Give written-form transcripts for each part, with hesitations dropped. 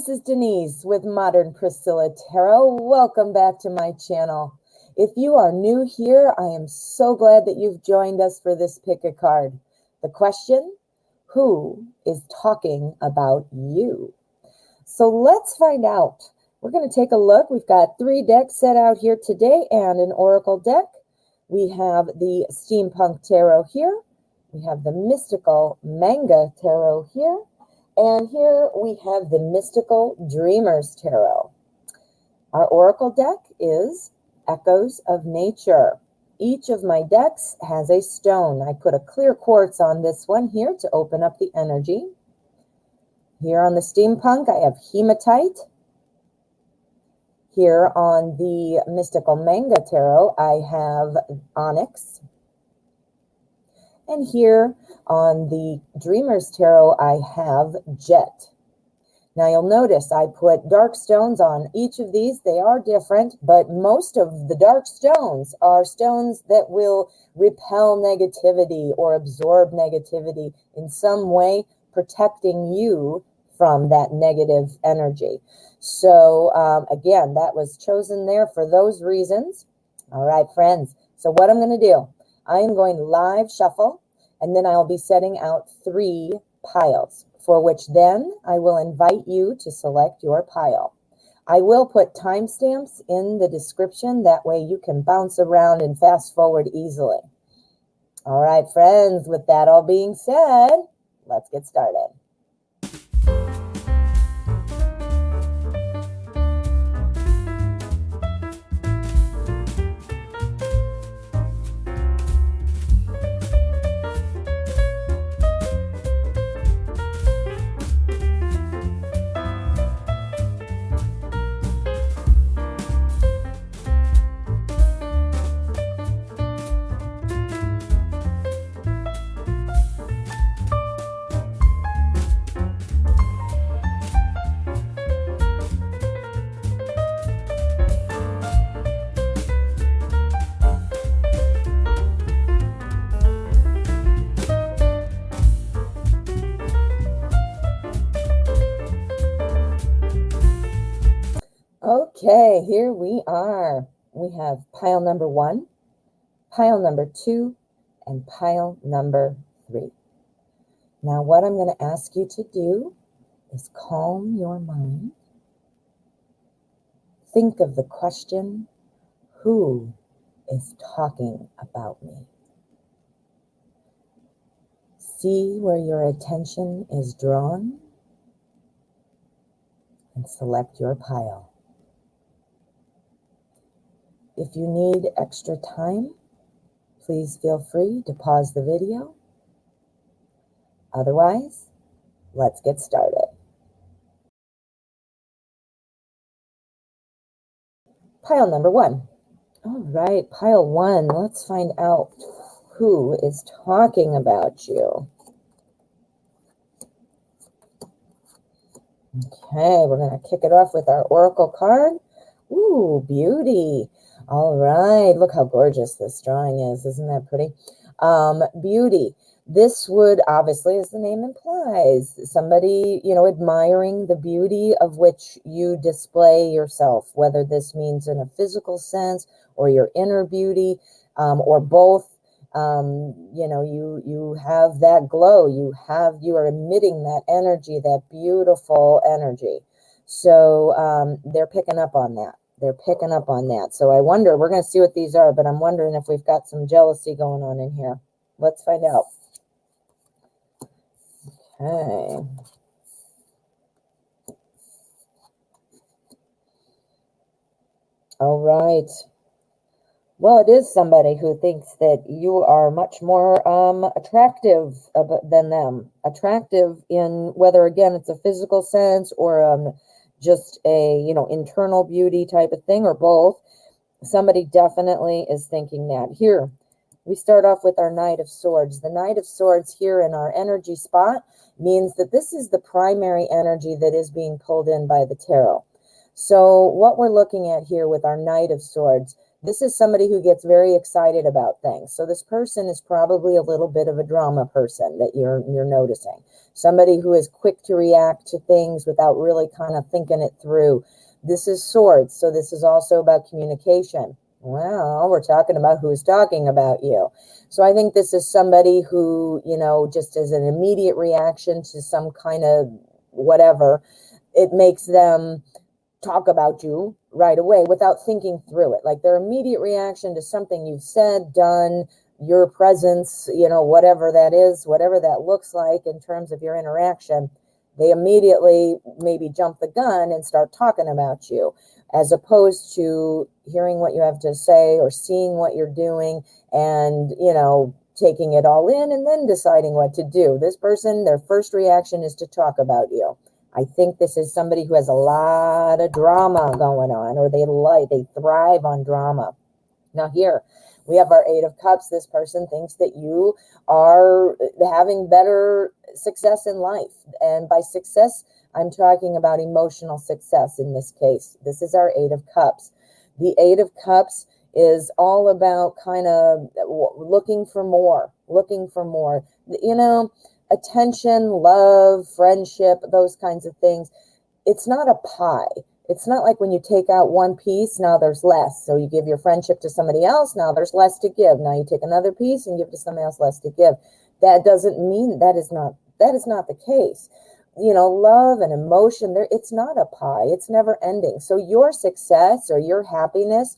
this is Denise with Modern Priscilla Tarot. Welcome back to my channel. If you are new here, I am so glad that you've joined us for this pick a card. The question, who is talking about you? So let's find out. We're going to take a look. We've got 3 decks set out here today and an oracle deck. We have the Steampunk Tarot here. We have the Mystical Manga Tarot here. And here we have the Mystical Dreamers Tarot. Our oracle deck is Echoes of Nature. Each of my decks has a stone. I put a clear quartz on this one here to open up the energy. Here on the Steampunk, I have hematite. Here on the Mystical Manga Tarot, I have onyx. And here on the Dreamers Tarot, I have jet. Now you'll notice I put dark stones on each of these. They are different, but most of the dark stones are stones that will repel negativity or absorb negativity in some way, protecting you from that negative energy. So again, that was chosen there for those reasons. All right, friends. So what I'm going to do, I am going to live shuffle, and then I'll be setting out 3 piles, for which then I will invite you to select your pile. I will put timestamps in the description. That way you can bounce around and fast forward easily. All right, friends, with that all being said, let's get started. Okay, here we are. We have pile number 1, pile number 2, and pile number 3. Now, what I'm going to ask you to do is calm your mind. Think of the question, who is talking about me? See where your attention is drawn and select your pile. If you need extra time, please feel free to pause the video. Otherwise, let's get started. Pile number 1. All right, pile 1. Let's find out who is talking about you. Okay, we're going to kick it off with our oracle card. Ooh, beauty. All right, look how gorgeous this drawing is. Isn't that pretty? Beauty. This would obviously, as the name implies, somebody, admiring the beauty of which you display yourself, whether this means in a physical sense or your inner beauty, or both. You have that glow. You are emitting that energy, that beautiful energy. So they're picking up on that. They're picking up on that. So I wonder, we're going to see what these are, but I'm wondering if we've got some jealousy going on in here. Let's find out. Okay. All right. Well, it is somebody who thinks that you are much more attractive than them. Attractive in whether, again, it's a physical sense or just a, internal beauty type of thing, or both. Somebody definitely is thinking that. Here, we start off with our Knight of Swords. The Knight of Swords here in our energy spot means that this is the primary energy that is being pulled in by the tarot. So what we're looking at here with our Knight of Swords, This is somebody who gets very excited about things. So this person is probably a little bit of a drama person that you're noticing. Somebody who is quick to react to things without really kind of thinking it through. This is swords. So this is also about communication. Well, we're talking about who's talking about you. So I think this is somebody who, you know, just as an immediate reaction to some kind of whatever, it makes them talk about you right away without thinking through it. Like their immediate reaction to something you've said, done, your presence, you know, whatever that is, whatever that looks like in terms of your interaction, they immediately maybe jump the gun and start talking about you, as opposed to hearing what you have to say or seeing what you're doing and, you know, taking it all in and then deciding what to do. This person, their first reaction is to talk about you. I think this is somebody who has a lot of drama going on, or they thrive on drama. Now here we have our Eight of Cups. This person thinks that you are having better success in life. And by success, I'm talking about emotional success in this case. This is our Eight of Cups. The Eight of Cups is all about kind of looking for more. You know, attention, love, friendship, those kinds of things. It's not a pie. It's not like when you take out one piece, now there's less. So you give your friendship to somebody else, now there's less to give. Now you take another piece and give to somebody else, less to give. That doesn't mean that is not the case. You know, love and emotion, it's not a pie. It's never ending. So your success or your happiness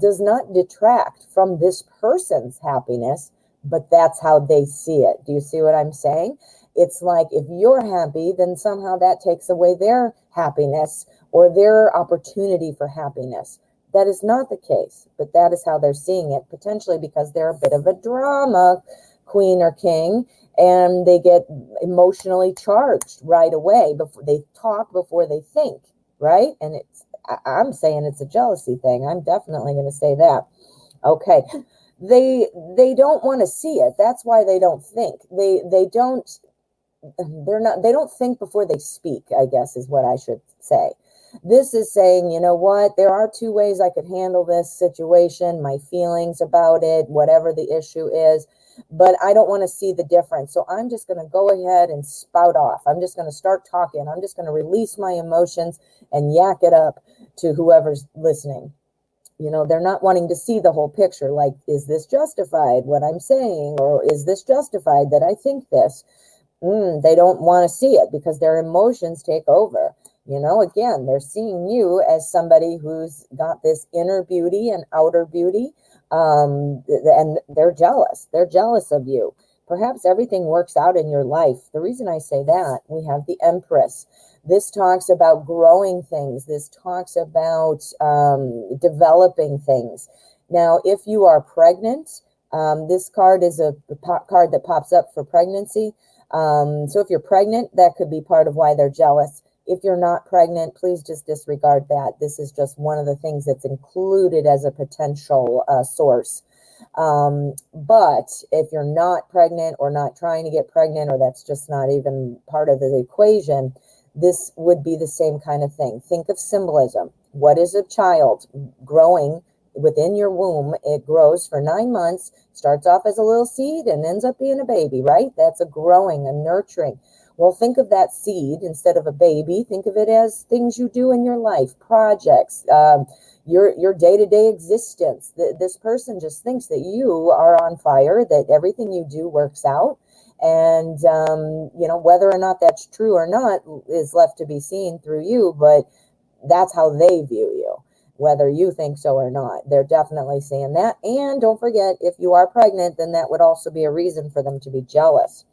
does not detract from this person's happiness, but that's how they see it. Do you see what I'm saying? It's like if you're happy, then somehow that takes away their happiness or their opportunity for happiness. That is not the case, but that is how they're seeing it, potentially because they're a bit of a drama queen or king, and they get emotionally charged right away. Before they talk, before they think, right? And I'm saying it's a jealousy thing. I'm definitely going to say that. Okay. They don't want to see it. That's why they don't think. They don't think before they speak, I guess is what I should say. This is saying, you know what, there are two ways I could handle this situation, my feelings about it, whatever the issue is, but I don't want to see the difference. So I'm just going to go ahead and spout off. I'm just going to start talking. I'm just going to release my emotions and yak it up to whoever's listening. You know, they're not wanting to see the whole picture. Like, is this justified, what I'm saying? Or is this justified that I think this? They don't want to see it because their emotions take over. You know, again, they're seeing you as somebody who's got this inner beauty and outer beauty. And they're jealous. They're jealous of you. Perhaps everything works out in your life. The reason I say that, we have the Empress. This talks about growing things. This talks about developing things. Now, if you are pregnant, this card is a card that pops up for pregnancy. So if you're pregnant, that could be part of why they're jealous. If you're not pregnant, please just disregard that. This is just one of the things that's included as a potential source. But if you're not pregnant or not trying to get pregnant, or that's just not even part of the equation, this would be the same kind of thing. Think of symbolism. What is a child growing within your womb? It grows for 9 months, starts off as a little seed and ends up being a baby, right? That's a growing, a nurturing. Well, think of that seed instead of a baby. Think of it as things you do in your life, projects, your day-to-day existence. This person just thinks that you are on fire, that everything you do works out. And, you know, whether or not that's true or not is left to be seen through you, but that's how they view you, whether you think so or not. They're definitely saying that. And don't forget, if you are pregnant, then that would also be a reason for them to be jealous.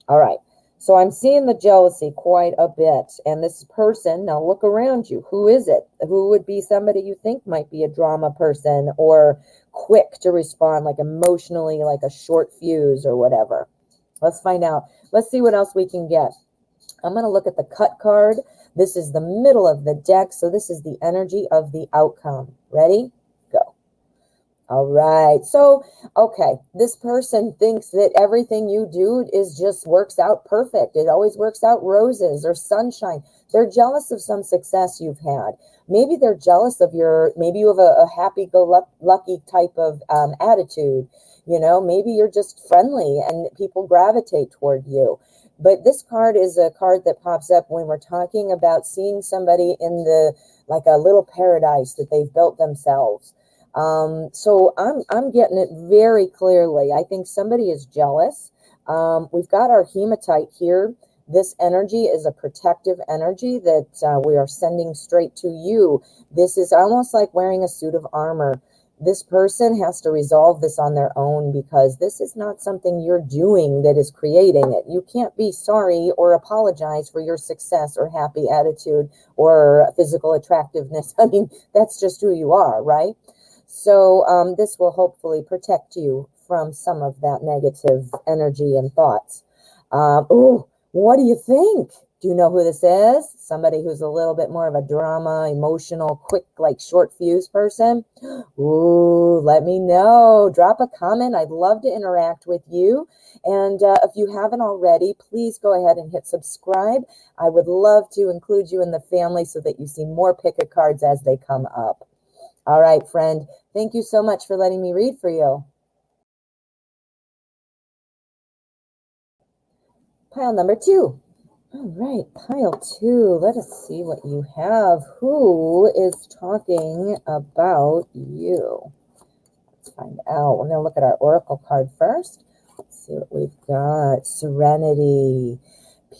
All right. So I'm seeing the jealousy quite a bit. And this person, now look around you. Who is it? Who would be somebody you think might be a drama person or quick to respond, like emotionally, like a short fuse or whatever? Let's find out. Let's see what else we can get. I'm going to look at the cut card. This is the middle of the deck. So this is the energy of the outcome. Ready? Go. All right. So, okay. This person thinks that everything you do is just works out perfect. It always works out roses or sunshine. They're jealous of some success you've had. Maybe they're jealous of maybe you have a happy-go-lucky type of attitude. You know, maybe you're just friendly and people gravitate toward you. But this card is a card that pops up when we're talking about seeing somebody in like a little paradise that they've built themselves. So I'm getting it very clearly. I think somebody is jealous. We've got our hematite here. This energy is a protective energy that we are sending straight to you. This is almost like wearing a suit of armor. This person has to resolve this on their own because this is not something you're doing that is creating it. You can't be sorry or apologize for your success or happy attitude or physical attractiveness. I mean, that's just who you are, right? So this will hopefully protect you from some of that negative energy and thoughts. Oh, what do you think? Do you know who this is? Somebody who's a little bit more of a drama, emotional, quick, like short fuse person? Ooh, let me know. Drop a comment. I'd love to interact with you. And if you haven't already, please go ahead and hit subscribe. I would love to include you in the family so that you see more pick-a cards as they come up. All right, friend. Thank you so much for letting me read for you. Pile number 2. All right, pile 2. Let us see what you have. Who is talking about you? Let's find out. We're going to look at our oracle card first. Let's see what we've got. Serenity,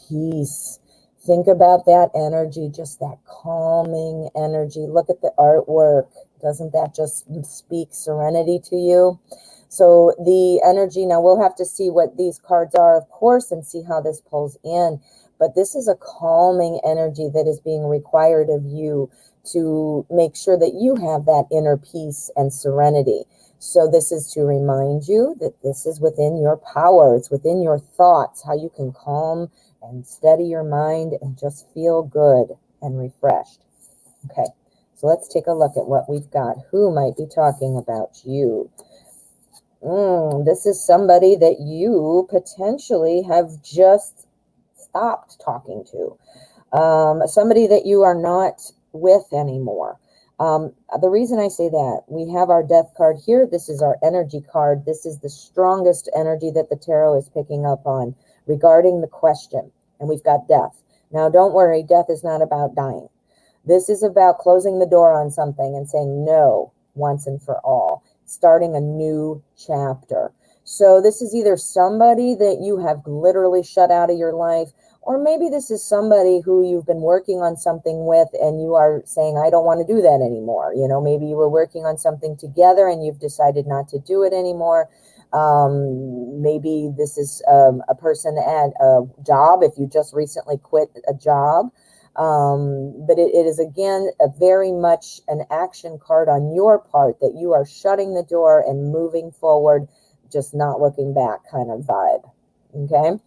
peace. Think about that energy, just that calming energy. Look at the artwork. Doesn't that just speak serenity to you? So the energy, now we'll have to see what these cards are, of course, and see how this pulls in. But this is a calming energy that is being required of you to make sure that you have that inner peace and serenity. So this is to remind you that this is within your power. It's within your thoughts, how you can calm and steady your mind and just feel good and refreshed. Okay, so let's take a look at what we've got. Who might be talking about you? This is somebody that you potentially have just stopped talking to. Somebody that you are not with anymore. The reason I say that, we have our death card here. This is our energy card. This is the strongest energy that the tarot is picking up on regarding the question. And we've got death. Now, don't worry, death is not about dying. This is about closing the door on something and saying no once and for all, starting a new chapter. So this is either somebody that you have literally shut out of your life, or maybe this is somebody who you've been working on something with and you are saying, I don't want to do that anymore. You know, maybe you were working on something together and you've decided not to do it anymore. Maybe this is a person at a job, if you just recently quit a job. But it is, again, a very much an action card on your part that you are shutting the door and moving forward, just not looking back kind of vibe. Okay.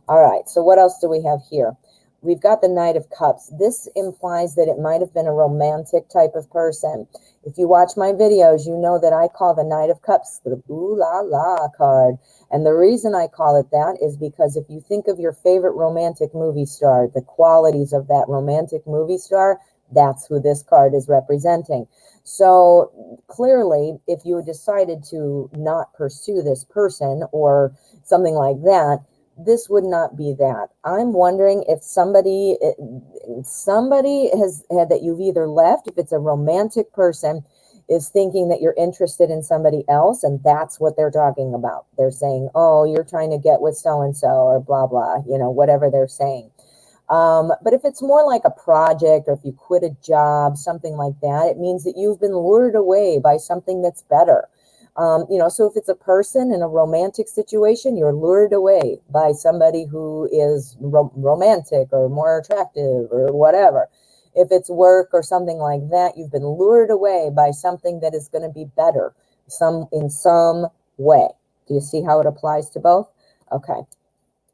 All right. So what else do we have here? We've got the Knight of Cups. This implies that it might have been a romantic type of person. If you watch my videos, you know that I call the Knight of Cups the ooh la la card. And the reason I call it that is because if you think of your favorite romantic movie star, the qualities of that romantic movie star, that's who this card is representing. So clearly, if you decided to not pursue this person or something like that, this would not be that. I'm wondering if somebody has had that you've either left, if it's a romantic person, is thinking that you're interested in somebody else, and that's what they're talking about. They're saying, oh, you're trying to get with so-and-so or blah, blah, you know, whatever they're saying. But if it's more like a project, or if you quit a job, something like that, it means that you've been lured away by something that's better. You know, so if it's a person in a romantic situation, you're lured away by somebody who is romantic or more attractive or whatever. If it's work or something like that, you've been lured away by something that is going to be better in some way. Do you see how it applies to both? Okay.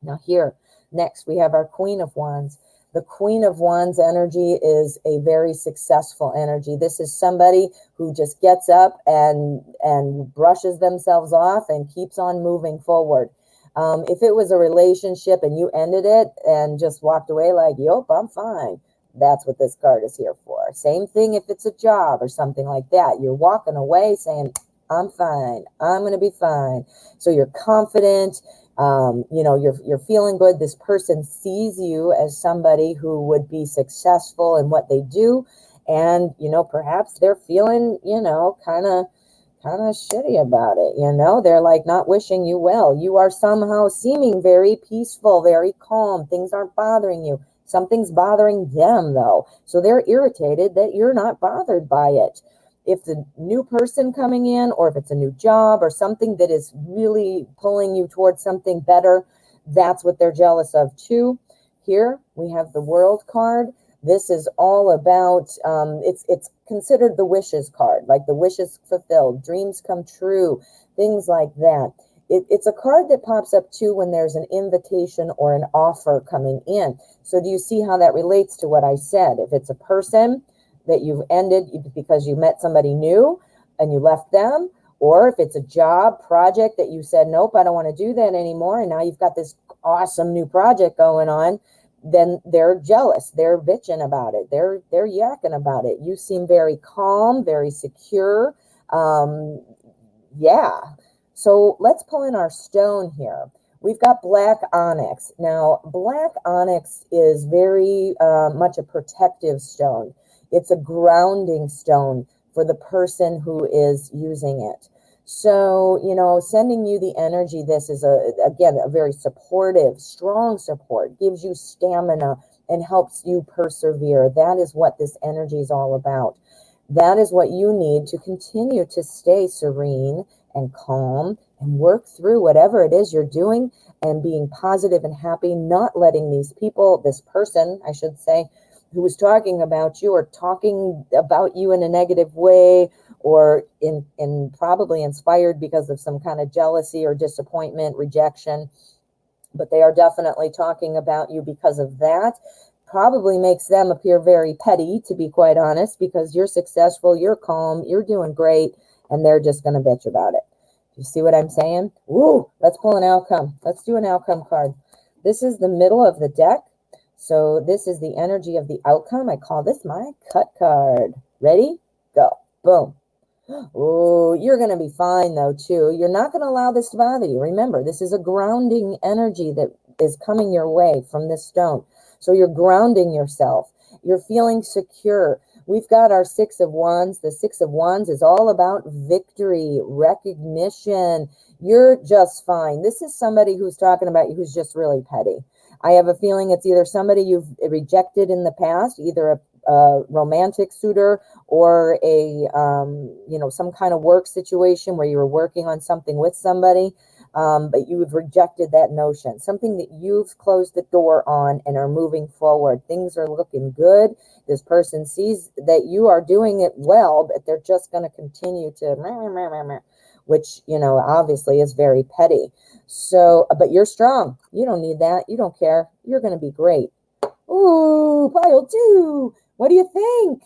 Now here, next, we have our Queen of Wands. The Queen of Wands energy is a very successful energy. This is somebody who just gets up and brushes themselves off and keeps on moving forward. If it was a relationship and you ended it and just walked away like, yup, I'm fine, That's what this card is here for. Same thing if it's a job or something like that. You're walking away saying, I'm fine. I'm going to be fine. So you're confident. You know, you're feeling good. This person sees you as somebody who would be successful in what they do. And, you know, perhaps they're feeling, you know, kind of shitty about it. You know, they're like not wishing you well. You are somehow seeming very peaceful, very calm. Things aren't bothering you. Something's bothering them though. So they're irritated that you're not bothered by it. If the new person coming in, or if it's a new job or something that is really pulling you towards something better, that's what they're jealous of too. Here we have the World card. This is all about, it's considered the wishes card, like the wishes fulfilled, dreams come true, things like that. It's a card that pops up too when there's an invitation or an offer coming in. So do you see how that relates to what I said? If it's a person that you've ended because you met somebody new and you left them, or if it's a job project that you said, nope, I don't want to do that anymore, and now you've got this awesome new project going on, then they're jealous. They're bitching about it. They're yakking about it. You seem very calm, very secure. Yeah. So let's pull in our stone here. We've got black onyx. Now, black onyx is very much a protective stone. It's a grounding stone for the person who is using it. So, you know, sending you the energy, this is, again, a very supportive, strong support, gives you stamina and helps you persevere. That is what this energy is all about. That is what you need to continue to stay serene and calm and work through whatever it is you're doing and being positive and happy, not letting these people, this person, I should say, who was talking about you or talking about you in a negative way, or in probably inspired because of some kind of jealousy or disappointment, rejection, but they are definitely talking about you because of that. Probably makes them appear very petty, to be quite honest, because you're successful, you're calm, you're doing great, and they're just going to bitch about it. You see what I'm saying? Ooh, let's pull an outcome. Let's do an outcome card. This is the middle of the deck. So this is the energy of the outcome. I call this my cut card. Ready? Go. Boom. Oh, you're going to be fine though too. You're not going to allow this to bother you. Remember, this is a grounding energy that is coming your way from this stone. So you're grounding yourself. You're feeling secure. We've got our Six of Wands. The Six of Wands is all about victory, recognition. You're just fine. This is somebody who's talking about you who's just really petty. I have a feeling it's either somebody you've rejected in the past, either a romantic suitor or a, you know, some kind of work situation where you were working on something with somebody, but you have rejected that notion, something that you've closed the door on and are moving forward. Things are looking good. This person sees that you are doing it well, but they're just going to continue to, which, you know, obviously is very petty. So, but you're strong. You don't need that. You don't care. You're going to be great. Ooh, pile two. What do you think?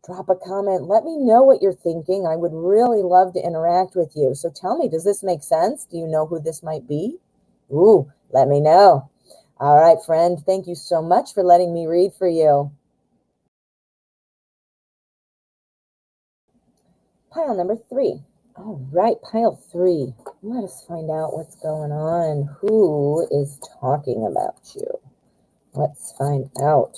Drop a comment. Let me know what you're thinking. I would really love to interact with you. So tell me, does this make sense? Do you know who this might be? Ooh, let me know. All right, friend. Thank you so much for letting me read for you. Pile number 3. All right, pile 3. Let us find out what's going on. Who is talking about you? Let's find out.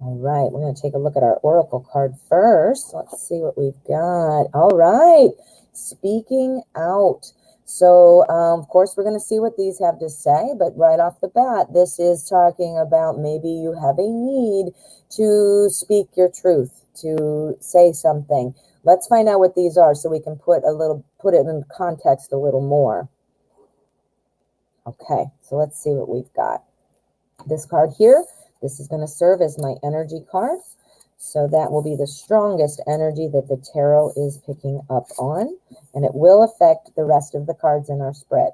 All right, we're going to take a look at our oracle card first. Let's see what we've got. All right, speaking out. So, of course, we're going to see what these have to say, but right off the bat, this is talking about maybe you have a need to speak your truth, to say something. Let's find out what these are so we can put it in context a little more. Okay, so let's see what we've got. This card here, this is going to serve as my energy card. So that will be the strongest energy that the tarot is picking up on, and it will affect the rest of the cards in our spread.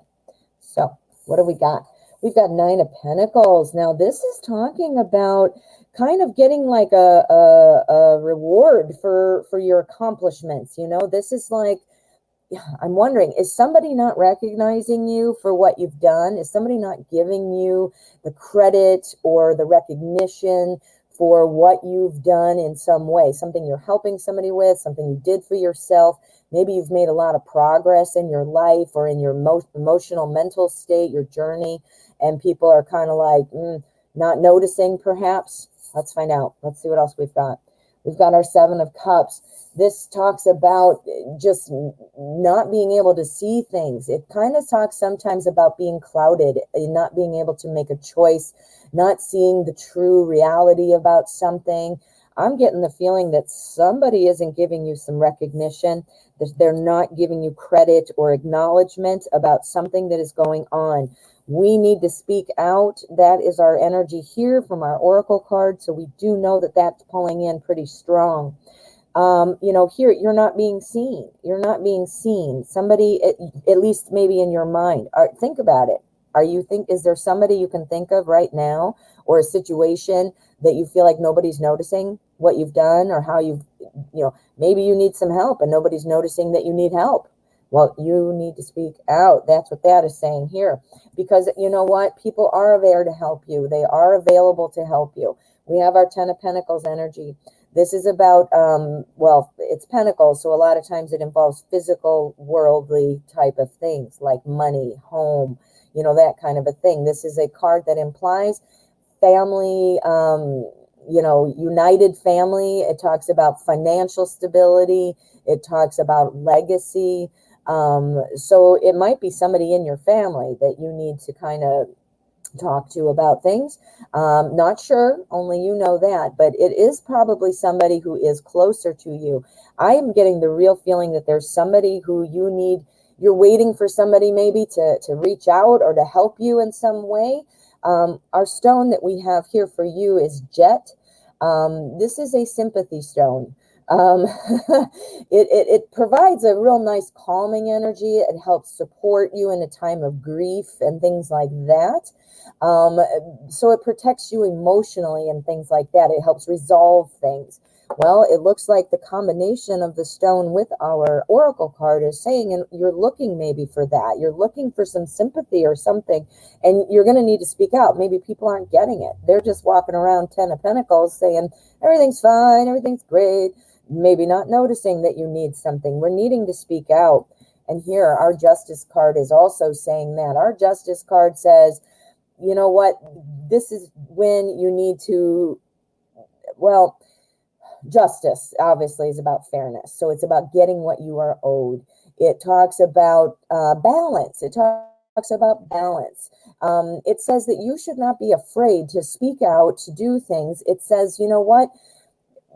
So what do we got? We've got 9 of Pentacles. Now this is talking about kind of getting like a reward for your accomplishments. You know, this is like, I'm wondering, is somebody not recognizing you for what you've done? Is somebody not giving you the credit or the recognition for what you've done in some way, something you're helping somebody with, something you did for yourself. Maybe you've made a lot of progress in your life or in your emotional, mental state, your journey, and people are kind of like not noticing perhaps. Let's find out. Let's see what else we've got. We've got our Seven of Cups. This talks about just not being able to see things. It kind of talks sometimes about being clouded, not being able to make a choice, not seeing the true reality about something. I'm getting the feeling that somebody isn't giving you some recognition, that they're not giving you credit or acknowledgement about something that is going on. We need to speak out. That is our energy here from our oracle card. So we do know that that's pulling in pretty strong. Here, you're not being seen. You're not being seen. Somebody, at least maybe in your mind, think about it. Is there somebody you can think of right now, or a situation that you feel like nobody's noticing what you've done or how maybe you need some help and nobody's noticing that you need help? Well, you need to speak out. That's what that is saying here. Because you know what? People are there to help you. They are available to help you. We have our Ten of Pentacles energy. This is about, it's pentacles, so a lot of times it involves physical, worldly type of things like money, home, that kind of a thing. This is a card that implies family, united family. It talks about financial stability. It talks about legacy. So it might be somebody in your family that you need to kind of talk to about things. Not sure, only you know that, but it is probably somebody who is closer to you. I am getting the real feeling that there's somebody who you're waiting for somebody maybe to reach out or to help you in some way. Our stone that we have here for you is jet. This is a sympathy stone. It provides a real nice calming energy. It helps support you in a time of grief and things like that. So it protects you emotionally and things like that. It helps resolve things. Well, it looks like the combination of the stone with our oracle card is saying, and you're looking maybe for that. You're looking for some sympathy or something, and you're going to need to speak out. Maybe people aren't getting it. They're just walking around Ten of Pentacles saying, everything's fine, everything's great, maybe not noticing that you need something. We're needing to speak out. And here, our Justice card is also saying that. Our Justice card says, you know what, this is when you need to, justice obviously is about fairness. So it's about getting what you are owed. It talks about balance. It talks about balance. It says that you should not be afraid to speak out, to do things. It says, you know what,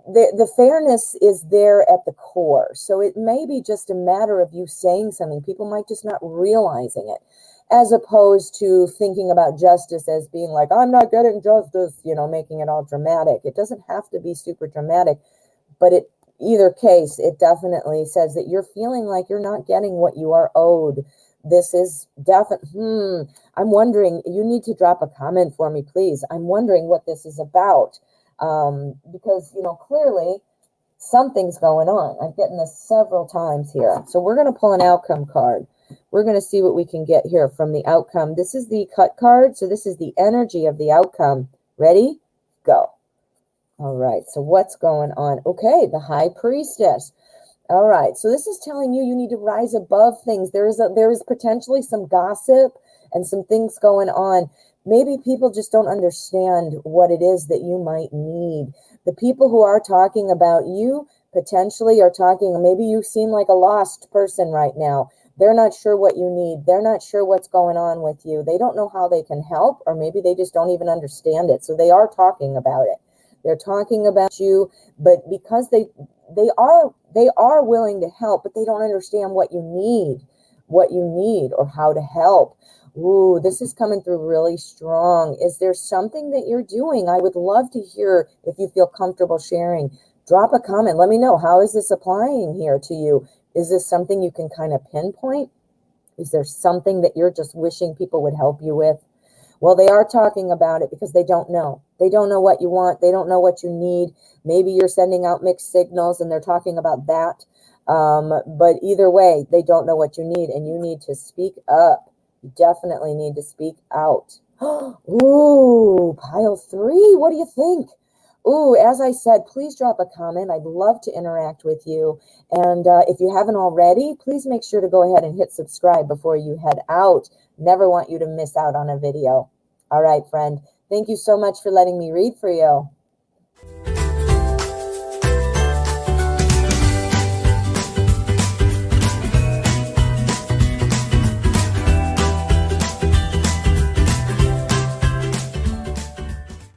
the fairness is there at the core. So it may be just a matter of you saying something. People might just not realizing it, as opposed to thinking about justice as being like, I'm not getting justice, making it all dramatic. It doesn't have to be super dramatic, but either case, it definitely says that you're feeling like you're not getting what you are owed. This is definitely, I'm wondering, you need to drop a comment for me, please. I'm wondering what this is about. Because, clearly something's going on. I'm getting this several times here. So we're going to pull an outcome card. We're going to see what we can get here from the outcome. This is the cut card. So this is the energy of the outcome. Ready? Go. All right. So what's going on? Okay. The High Priestess. All right. So this is telling you need to rise above things. There is potentially some gossip and some things going on. Maybe people just don't understand what it is that you might need. The people who are talking about you potentially are talking, maybe you seem like a lost person right now. They're not sure what you need. They're not sure what's going on with you. They don't know how they can help, or maybe they just don't even understand it. So they are talking about it. They're talking about you, but because they are willing to help, but they don't understand what you need or how to help. Ooh, this is coming through really strong. Is there something that you're doing? I would love to hear if you feel comfortable sharing. Drop a comment. Let me know. How is this applying here to you? Is this something you can kind of pinpoint? Is there something that you're just wishing people would help you with? Well, they are talking about it because they don't know. They don't know what you want. They don't know what you need. Maybe you're sending out mixed signals and they're talking about that. But either way, they don't know what you need, and you need to speak up. You definitely need to speak out. Ooh, pile 3. What do you think? Ooh, as I said, please drop a comment. I'd love to interact with you. And if you haven't already, please make sure to go ahead and hit subscribe before you head out. Never want you to miss out on a video. All right, friend. Thank you so much for letting me read for you.